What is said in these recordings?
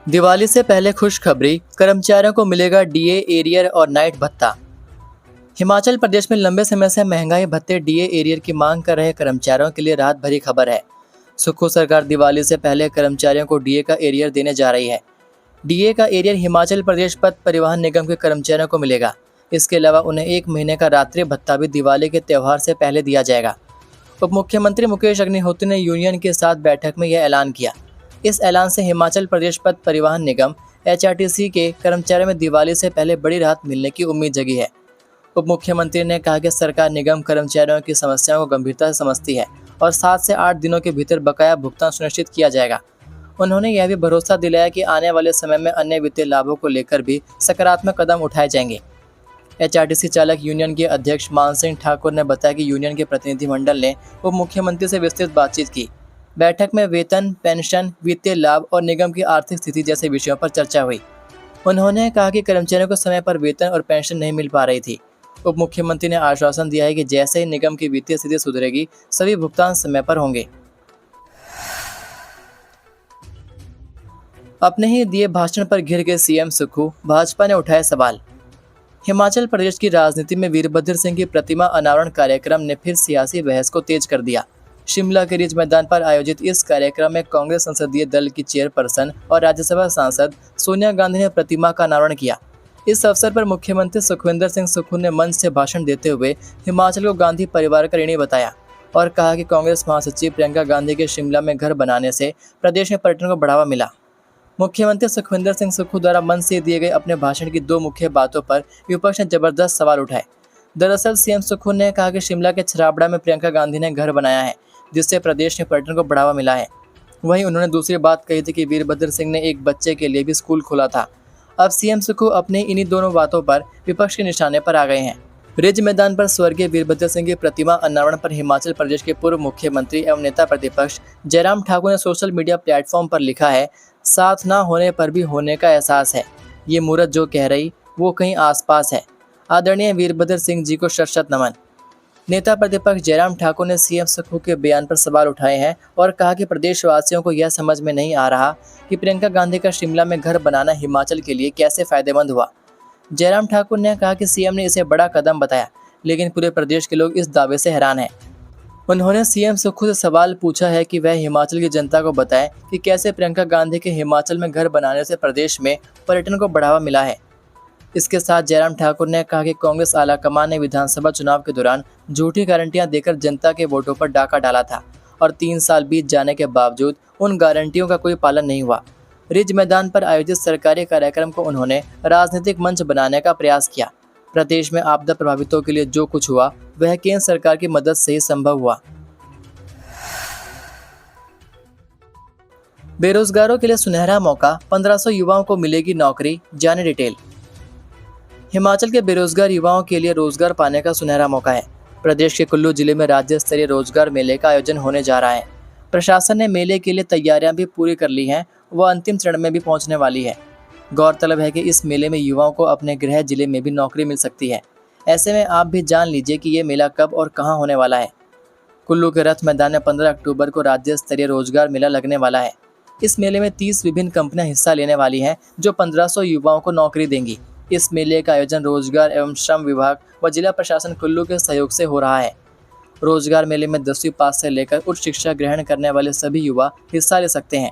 दिवाली से पहले खुशखबरी, कर्मचारियों को मिलेगा डीए, एरियर और नाइट भत्ता। हिमाचल प्रदेश में लंबे समय से महंगाई भत्ते, डीए, एरियर की मांग कर रहे कर्मचारियों के लिए राहत भरी खबर है। सुक्खू सरकार दिवाली से पहले कर्मचारियों को डीए का एरियर देने जा रही है। डीए का एरियर हिमाचल प्रदेश पथ परिवहन निगम के कर्मचारियों को मिलेगा। इसके अलावा उन्हें 1 महीने का रात्रि भत्ता भी दिवाली के त्यौहार से पहले दिया जाएगा। उप मुख्यमंत्री मुकेश अग्निहोत्री ने यूनियन के साथ बैठक में यह ऐलान किया। इस ऐलान से हिमाचल प्रदेश पथ परिवहन निगम एचआरटीसी के कर्मचारियों में दिवाली से पहले बड़ी राहत मिलने की उम्मीद जगी है। उप मुख्यमंत्री ने कहा कि सरकार निगम कर्मचारियों की समस्याओं को गंभीरता से समझती है और 7 से 8 दिनों के भीतर बकाया भुगतान सुनिश्चित किया जाएगा। उन्होंने यह भी भरोसा दिलाया कि आने वाले समय में अन्य वित्तीय लाभों को लेकर भी सकारात्मक कदम उठाए जाएंगे। एचआरटीसी चालक यूनियन के अध्यक्ष मान सिंह ठाकुर ने बताया कि यूनियन के प्रतिनिधिमंडल ने उप मुख्यमंत्री से विस्तृत बातचीत की। बैठक में वेतन, पेंशन, वित्तीय लाभ और निगम की आर्थिक स्थिति जैसे विषयों पर चर्चा हुई। उन्होंने कहा कि कर्मचारियों को समय पर वेतन और पेंशन नहीं मिल पा रही थी। उप मुख्यमंत्री ने आश्वासन दिया है कि जैसे ही निगम की वित्तीय स्थिति सुधरेगी, सभी भुगतान समय पर होंगे। अपने ही दिए भाषण पर घिर गए सीएम सुक्खू, भाजपा ने उठाए सवाल। हिमाचल प्रदेश की राजनीति में वीरभद्र सिंह की प्रतिमा अनावरण कार्यक्रम ने फिर सियासी बहस को तेज कर दिया। शिमला के रिज मैदान पर आयोजित इस कार्यक्रम में कांग्रेस संसदीय दल की चेयरपर्सन और राज्यसभा सांसद सोनिया गांधी ने प्रतिमा का अनावरण किया। इस अवसर पर मुख्यमंत्री सुखविंदर सिंह सुक्खू ने मंच से भाषण देते हुए हिमाचल को गांधी परिवार का ऋणी बताया और कहा कि कांग्रेस महासचिव प्रियंका गांधी के शिमला में घर बनाने से प्रदेश में पर्यटन को बढ़ावा मिला। मुख्यमंत्री सुखविंदर सिंह सुक्खू द्वारा मंच से दिए गए अपने भाषण की 2 मुख्य बातों पर विपक्ष ने जबरदस्त सवाल उठाए। दरअसल सीएम सुक्खू ने कहा कि शिमला के छराबड़ा में प्रियंका गांधी ने घर बनाया है, जिससे प्रदेश में पर्यटन को बढ़ावा मिला है। वहीं उन्होंने दूसरी बात कही थी कि वीरभद्र सिंह ने एक बच्चे के लिए भी स्कूल खोला था। अब सीएम सुक्खू अपने इन्हीं दोनों बातों पर विपक्ष के निशाने पर आ गए हैं। रिज मैदान पर स्वर्गीय वीरभद्र सिंह की प्रतिमा अनावरण पर हिमाचल प्रदेश के पूर्व मुख्यमंत्री एवं नेता प्रतिपक्ष जयराम ठाकुर ने सोशल मीडिया प्लेटफॉर्म पर लिखा है, साथ ना होने पर भी होने का एहसास है। ये मूरत जो कह रही वो कहीं आसपास है। आदरणीय वीरभद्र सिंह जी को शत शत नमन। नेता प्रतिपक्ष जयराम ठाकुर ने सीएम सुक्खू के बयान पर सवाल उठाए हैं और कहा कि प्रदेशवासियों को यह समझ में नहीं आ रहा कि प्रियंका गांधी का शिमला में घर बनाना हिमाचल के लिए कैसे फायदेमंद हुआ। जयराम ठाकुर ने कहा कि सीएम ने इसे बड़ा कदम बताया, लेकिन पूरे प्रदेश के लोग इस दावे से हैरान हैं। उन्होंने सीएम सुक्खू से सवाल पूछा है कि वह हिमाचल की जनता को बताएं कि कैसे प्रियंका गांधी के हिमाचल में घर बनाने से प्रदेश में पर्यटन को बढ़ावा मिला है। इसके साथ जयराम ठाकुर ने कहा कि कांग्रेस आलाकमान ने विधानसभा चुनाव के दौरान झूठी गारंटियां देकर जनता के वोटों पर डाका डाला था और 3 साल बीत जाने के बावजूद उन गारंटियों का कोई पालन नहीं हुआ। रिज मैदान पर आयोजित सरकारी कार्यक्रम को उन्होंने राजनीतिक मंच बनाने का प्रयास किया। प्रदेश में आपदा प्रभावितों के लिए जो कुछ हुआ वह केंद्र सरकार की मदद से ही संभव हुआ। बेरोजगारों के लिए सुनहरा मौका, 1500 युवाओं को मिलेगी नौकरी, जाने डिटेल। हिमाचल के बेरोजगार युवाओं के लिए रोजगार पाने का सुनहरा मौका है। प्रदेश के कुल्लू जिले में राज्य स्तरीय रोजगार मेले का आयोजन होने जा रहा है। प्रशासन ने मेले के लिए तैयारियां भी पूरी कर ली हैं, वह अंतिम चरण में भी पहुंचने वाली है। गौरतलब है कि इस मेले में युवाओं को अपने गृह जिले में भी नौकरी मिल सकती है। ऐसे में आप भी जान लीजिए कि ये मेला कब और कहां होने वाला है। कुल्लू के रथ मैदान में 15 अक्टूबर को राज्य स्तरीय रोजगार मेला लगने वाला है। इस मेले में 30 विभिन्न कंपनियां हिस्सा लेने वाली हैं, जो 1500 युवाओं को नौकरी देंगी। इस मेले का आयोजन रोजगार एवं श्रम विभाग व जिला प्रशासन कुल्लू के सहयोग से हो रहा है। रोजगार मेले में 10वीं पास से लेकर उच्च शिक्षा ग्रहण करने वाले सभी युवा हिस्सा ले सकते हैं।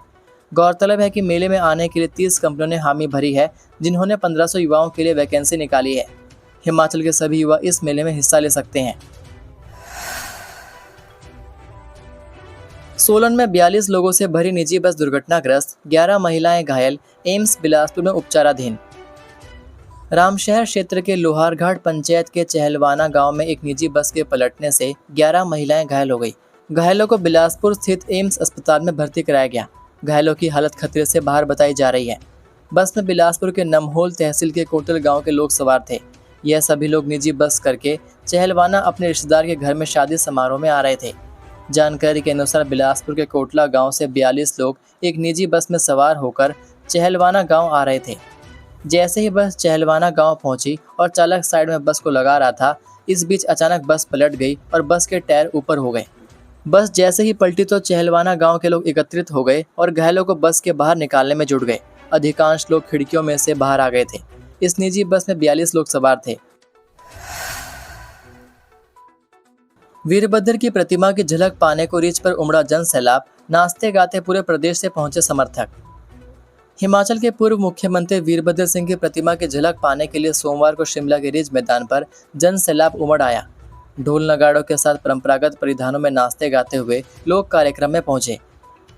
गौरतलब है कि मेले में आने के लिए 30 कंपनियों ने हामी भरी है, जिन्होंने 1500 युवाओं के लिए वैकेंसी निकाली है। हिमाचल के सभी युवा इस मेले में हिस्सा ले सकते हैं। सोलन में 42 लोगों से भरी निजी बस दुर्घटनाग्रस्त, 11 महिलाएं घायल, एम्स बिलासपुर में उपचाराधीन। रामशहर क्षेत्र के लोहारघाट पंचायत के चहलवाना गांव में एक निजी बस के पलटने से 11 महिलाएं घायल हो गई। घायलों को बिलासपुर स्थित एम्स अस्पताल में भर्ती कराया गया। घायलों की हालत खतरे से बाहर बताई जा रही है। बस में बिलासपुर के नमहोल तहसील के कोटल गांव के लोग सवार थे। यह सभी लोग निजी बस करके चहलवाना अपने रिश्तेदार के घर में शादी समारोह में आ रहे थे। जानकारी के अनुसार बिलासपुर के कोटला गांव से 42 लोग एक निजी बस में सवार होकर चहलवाना गांव आ रहे थे। जैसे ही बस चहलवाना गांव पहुंची और चालक साइड में बस को लगा रहा था, इस बीच अचानक बस पलट गई और बस के टायर ऊपर हो गए। बस जैसे ही पलटी तो चहलवाना गांव के लोग एकत्रित हो गए और घायलों को बस के बाहर निकालने में जुट गए। अधिकांश लोग खिड़कियों में से बाहर आ गए थे। इस निजी बस में 42 लोग सवार थे। वीरभद्र की प्रतिमा की झलक पाने को रिज पर उमड़ा जन सैलाब, नाचते गाते पूरे प्रदेश से पहुंचे समर्थक। हिमाचल के पूर्व मुख्यमंत्री वीरभद्र सिंह की प्रतिमा की झलक पाने के लिए सोमवार को शिमला के रिज मैदान पर जन सैलाब उमड़ आया। ढोल नगाड़ों के साथ परंपरागत परिधानों में नाचते गाते हुए लोग कार्यक्रम में पहुंचे।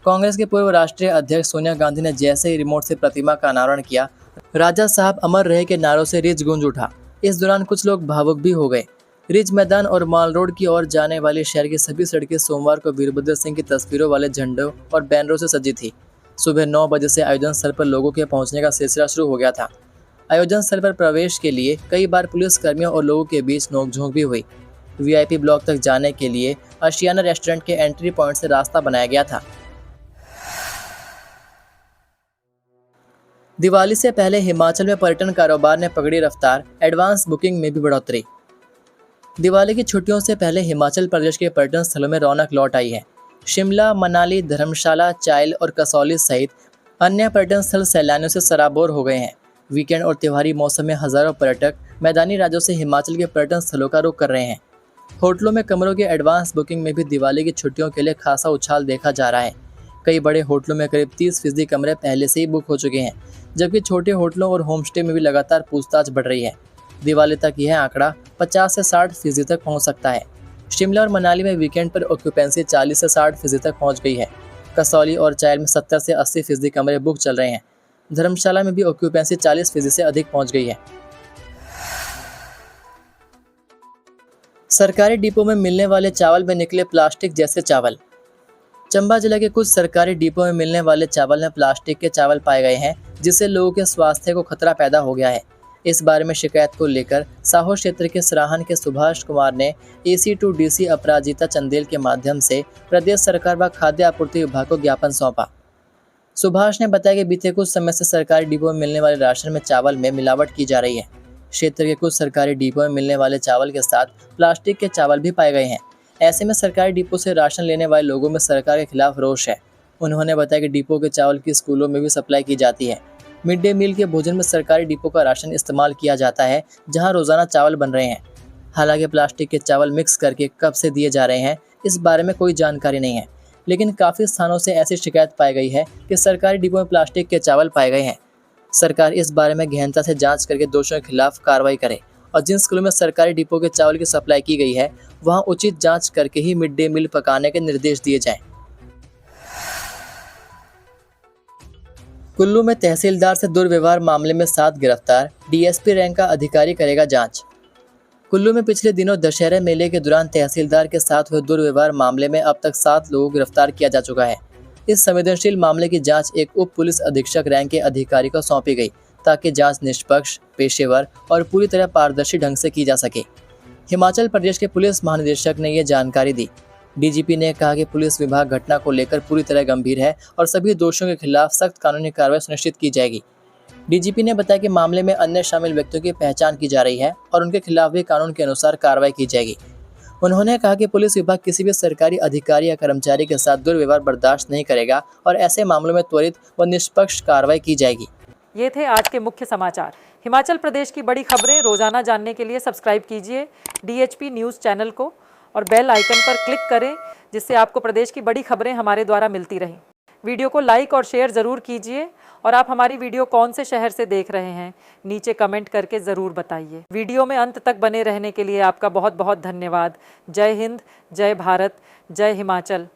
कांग्रेस के पूर्व राष्ट्रीय अध्यक्ष सोनिया गांधी ने जैसे ही रिमोट से प्रतिमा का अनावरण किया, राजा साहब अमर रहे के नारों से रिज गूंज उठा। इस दौरान कुछ लोग भावुक भी हो गए। रिज मैदान और माल रोड की ओर जाने वाली शहर की सभी सड़कें सोमवार को वीरभद्र सिंह की तस्वीरों वाले झंडों और बैनरों से सजी थी। सुबह 9 बजे से आयोजन स्थल पर लोगों के पहुंचने का सिलसिला शुरू हो गया था। आयोजन स्थल पर प्रवेश के लिए कई बार पुलिस कर्मियों और लोगों के बीच नोकझोंक भी हुई। वीआईपी ब्लॉक तक जाने के लिए आशियाना रेस्टोरेंट के एंट्री पॉइंट से रास्ता बनाया गया था। दिवाली से पहले हिमाचल में पर्यटन कारोबार ने पकड़ी रफ्तार, एडवांस बुकिंग में भी बढ़ोतरी। दिवाली की छुट्टियों से पहले हिमाचल प्रदेश के पर्यटन स्थलों में रौनक लौट आई है। शिमला, मनाली, धर्मशाला, चाइल और कसौली सहित अन्य पर्यटन स्थल सैलानियों से सराबोर हो गए हैं। वीकेंड और त्योहारी मौसम में हजारों पर्यटक मैदानी राज्यों से हिमाचल के पर्यटन स्थलों का रुख कर रहे हैं। होटलों में कमरों की एडवांस बुकिंग में भी दिवाली की छुट्टियों के लिए खासा उछाल देखा जा रहा है। कई बड़े होटलों में करीब 30% कमरे पहले से ही बुक हो चुके हैं, जबकि छोटे होटलों और होमस्टे में भी लगातार पूछताछ बढ़ रही है। दिवाली तक यह आंकड़ा 50 से 60% तक पहुंच सकता है। शिमला और मनाली में वीकेंड पर ऑक्यूपेंसी 40 से 60% तक पहुंच गई है। कसौली और चाइल में 70 से 80% कमरे बुक चल रहे हैं। धर्मशाला में भी ऑक्यूपेंसी 40% से अधिक पहुंच गई है। सरकारी डिपो में मिलने वाले चावल में निकले प्लास्टिक जैसे चावल। चंबा जिले के कुछ सरकारी डिपो में मिलने वाले चावल में प्लास्टिक के चावल पाए गए हैं, जिससे लोगों के स्वास्थ्य को खतरा पैदा हो गया है। इस बारे में शिकायत को लेकर साहो क्षेत्र के सराहन के सुभाष कुमार ने AC2DC अपराजिता चंदेल के माध्यम से प्रदेश सरकार व खाद्य आपूर्ति विभाग को ज्ञापन सौंपा। सुभाष ने बताया कि बीते कुछ समय से सरकारी डिपो में मिलने वाले राशन में चावल में मिलावट की जा रही है। क्षेत्र के कुछ सरकारी डिपो में मिलने वाले चावल के साथ प्लास्टिक के चावल भी पाए गए हैं। ऐसे में सरकारी डिपो से राशन लेने वाले लोगों में सरकार के खिलाफ रोष है। उन्होंने बताया कि डिपो के चावल की स्कूलों में भी सप्लाई की जाती है। मिड डे मील के भोजन में सरकारी डिपो का राशन इस्तेमाल किया जाता है, जहां रोजाना चावल बन रहे हैं। हालांकि प्लास्टिक के चावल मिक्स करके कब से दिए जा रहे हैं, इस बारे में कोई जानकारी नहीं है, लेकिन काफ़ी स्थानों से ऐसी शिकायत पाई गई है कि सरकारी डिपो में प्लास्टिक के चावल पाए गए हैं। सरकार इस बारे में गहनता से जांच करके दोषियों के खिलाफ कार्रवाई करे और जिन स्कूलों में सरकारी डिपो के चावल की सप्लाई की गई है, वहां उचित जांच करके ही मिड डे मील पकाने के निर्देश दिए जाएं। कुल्लू में तहसीलदार से दुर्व्यवहार मामले में 7 गिरफ्तार, डीएसपी रैंक का अधिकारी करेगा जांच। कुल्लू में पिछले दिनों दशहरे मेले के दौरान तहसीलदार के साथ हुए दुर्व्यवहार मामले में अब तक 7 लोगों को गिरफ्तार किया जा चुका है। इस संवेदनशील मामले की जांच एक उप पुलिस अधीक्षक रैंक के अधिकारी को सौंपी गई, ताकि जांच निष्पक्ष, पेशेवर और पूरी तरह पारदर्शी ढंग से की जा सके। हिमाचल प्रदेश के पुलिस महानिदेशक ने यह जानकारी दी। डीजीपी ने कहा कि पुलिस विभाग घटना को लेकर पूरी तरह गंभीर है और सभी दोषियों के खिलाफ सख्त कानूनी कार्रवाई सुनिश्चित की जाएगी। डीजीपी ने बताया कि मामले में अन्य शामिल व्यक्तियों की पहचान की जा रही है और उनके खिलाफ भी कानून के अनुसार कार्रवाई की जाएगी। उन्होंने कहा कि पुलिस विभाग किसी भी सरकारी अधिकारी या कर्मचारी के साथ दुर्व्यवहार बर्दाश्त नहीं करेगा और ऐसे मामलों में त्वरित व निष्पक्ष कार्रवाई की जाएगी। ये थे आज के मुख्य समाचार। हिमाचल प्रदेश की बड़ी खबरें रोजाना जानने के लिए सब्सक्राइब कीजिए DHP न्यूज़ चैनल को और बेल आइकन पर क्लिक करें, जिससे आपको प्रदेश की बड़ी खबरें हमारे द्वारा मिलती रहें। वीडियो को लाइक और शेयर ज़रूर कीजिए और आप हमारी वीडियो कौन से शहर से देख रहे हैं, नीचे कमेंट करके ज़रूर बताइए। वीडियो में अंत तक बने रहने के लिए आपका बहुत बहुत धन्यवाद। जय हिंद, जय भारत, जय हिमाचल।